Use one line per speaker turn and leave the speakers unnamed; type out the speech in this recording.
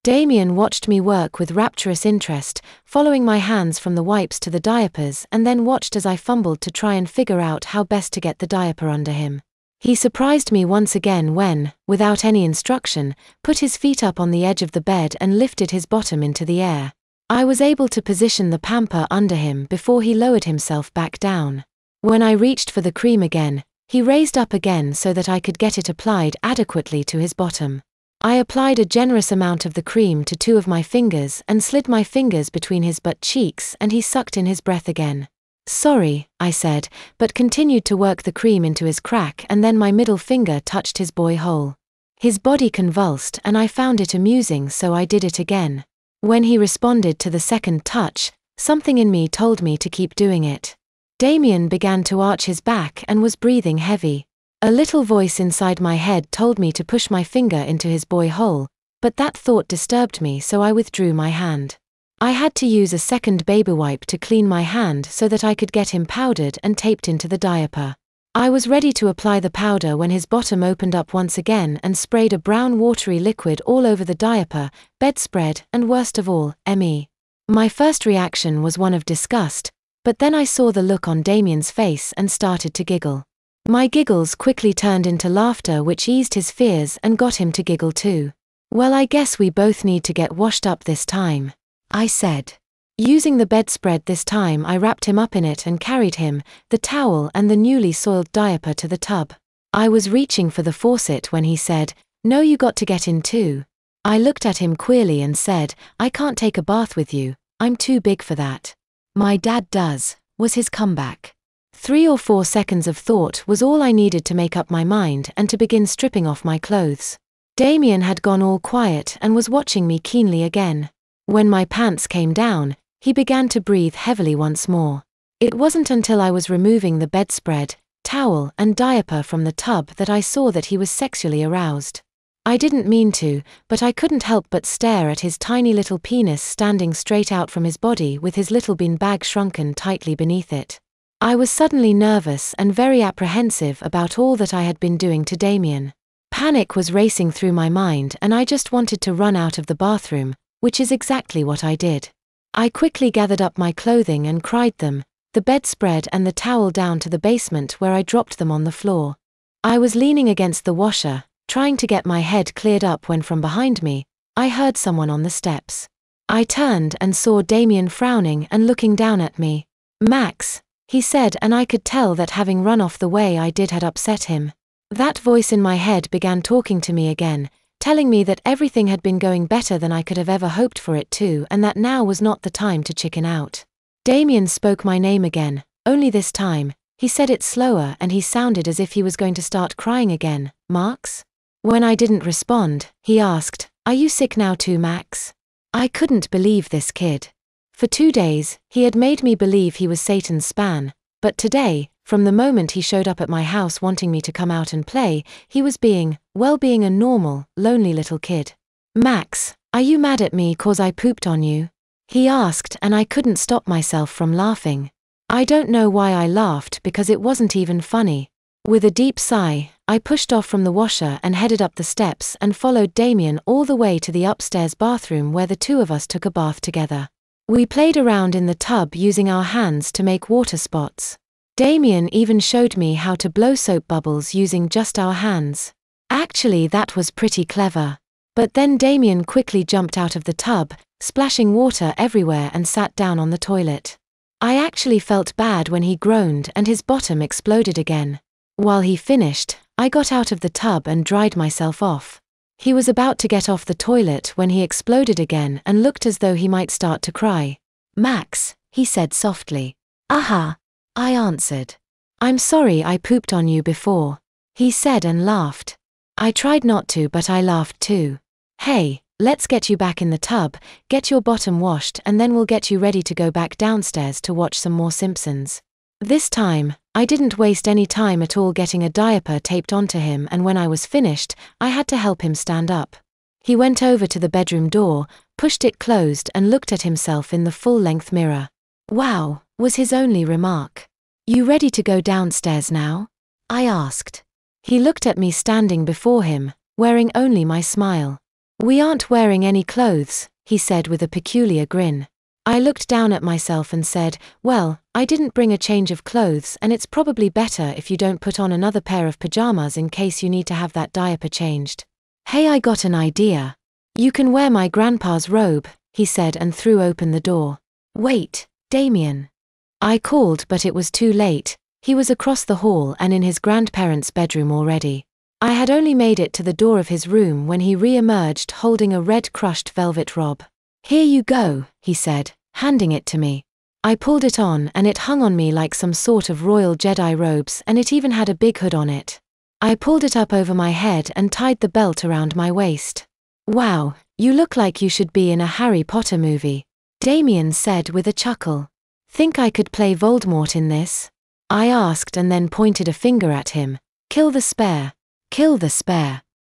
Damien watched me work with rapturous interest, following my hands from the wipes to the diapers, and then watched as I fumbled to try and figure out how best to get the diaper under him. He surprised me once again when, without any instruction, put his feet up on the edge of the bed and lifted his bottom into the air. I was able to position the pamper under him before he lowered himself back down. When I reached for the cream again, he raised up again so that I could get it applied adequately to his bottom. I applied a generous amount of the cream to 2 of my fingers and slid my fingers between his butt cheeks, and he sucked in his breath again. "Sorry," I said, but continued to work the cream into his crack, and then my middle finger touched his boy hole. His body convulsed and I found it amusing, so I did it again. When he responded to the second touch, something in me told me to keep doing it. Damien began to arch his back and was breathing heavy. A little voice inside my head told me to push my finger into his boy hole, but that thought disturbed me, so I withdrew my hand. I had to use a second baby wipe to clean my hand so that I could get him powdered and taped into the diaper. I was ready to apply the powder when his bottom opened up once again and sprayed a brown watery liquid all over the diaper, bedspread, and worst of all, me. My first reaction was one of disgust, but then I saw the look on Damien's face and started to giggle. My giggles quickly turned into laughter, which eased his fears and got him to giggle too. "Well, I guess we both need to get washed up this time," I said. Using the bedspread this time, I wrapped him up in it and carried him, the towel and the newly soiled diaper to the tub. I was reaching for the faucet when he said, "No, you got to get in too." I looked at him queerly and said, "I can't take a bath with you, I'm too big for that." "My dad does," was his comeback. 3 or 4 seconds of thought was all I needed to make up my mind and to begin stripping off my clothes. Damien had gone all quiet and was watching me keenly again. When my pants came down, he began to breathe heavily once more. It wasn't until I was removing the bedspread, towel, and diaper from the tub that I saw that he was sexually aroused. I didn't mean to, but I couldn't help but stare at his tiny little penis standing straight out from his body with his little bean bag shrunken tightly beneath it. I was suddenly nervous and very apprehensive about all that I had been doing to Damien. Panic was racing through my mind and I just wanted to run out of the bathroom, which is exactly what I did. I quickly gathered up my clothing and cried them, the bedspread and the towel, down to the basement where I dropped them on the floor. I was leaning against the washer, trying to get my head cleared up, when from behind me, I heard someone on the steps. I turned and saw Damien frowning and looking down at me. "Max," he said, and I could tell that having run off the way I did had upset him. That voice in my head began talking to me again, telling me that everything had been going better than I could have ever hoped for it to, and that now was not the time to chicken out. Damien spoke my name again, only this time, he said it slower and he sounded as if he was going to start crying again. "Marks?" When I didn't respond, he asked, "Are you sick now too, Max?" I couldn't believe this kid. For 2 days, he had made me believe he was Satan's span, but today, from the moment he showed up at my house wanting me to come out and play, he was being a normal, lonely little kid. "Max, are you mad at me 'cause I pooped on you?" he asked, and I couldn't stop myself from laughing. I don't know why I laughed, because it wasn't even funny. With a deep sigh, I pushed off from the washer and headed up the steps and followed Damien all the way to the upstairs bathroom where the 2 of us took a bath together. We played around in the tub using our hands to make water spots. Damien even showed me how to blow soap bubbles using just our hands. Actually, that was pretty clever. But then Damien quickly jumped out of the tub, splashing water everywhere, and sat down on the toilet. I actually felt bad when he groaned and his bottom exploded again. While he finished, I got out of the tub and dried myself off. He was about to get off the toilet when he exploded again and looked as though he might start to cry. "Max," he said softly. "Aha," I answered. "I'm sorry I pooped on you before," he said and laughed. I tried not to, but I laughed too. "Hey, let's get you back in the tub, get your bottom washed, and then we'll get you ready to go back downstairs to watch some more Simpsons." This time, I didn't waste any time at all getting a diaper taped onto him, and when I was finished, I had to help him stand up. He went over to the bedroom door, pushed it closed, and looked at himself in the full-length mirror. "Wow," was his only remark. "You ready to go downstairs now?" I asked. He looked at me standing before him, wearing only my smile. We aren't wearing any clothes, he said with a peculiar grin. I looked down at myself and said, well, I didn't bring a change of clothes and it's probably better if you don't put on another pair of pajamas in case you need to have that diaper changed. Hey, I got an idea. You can wear my grandpa's robe, he said and threw open the door. Wait, Damien. I called but it was too late. He was across the hall and in his grandparents' bedroom already. I had only made it to the door of his room when he re-emerged holding a red crushed velvet robe. Here you go, he said, handing it to me. I pulled it on and it hung on me like some sort of royal Jedi robes and it even had a big hood on it. I pulled it up over my head and tied the belt around my waist. Wow, you look like you should be in a Harry Potter movie, Damien said with a chuckle. Think I could play Voldemort in this? I asked and then pointed a finger at him. Kill the spare. Kill the spare.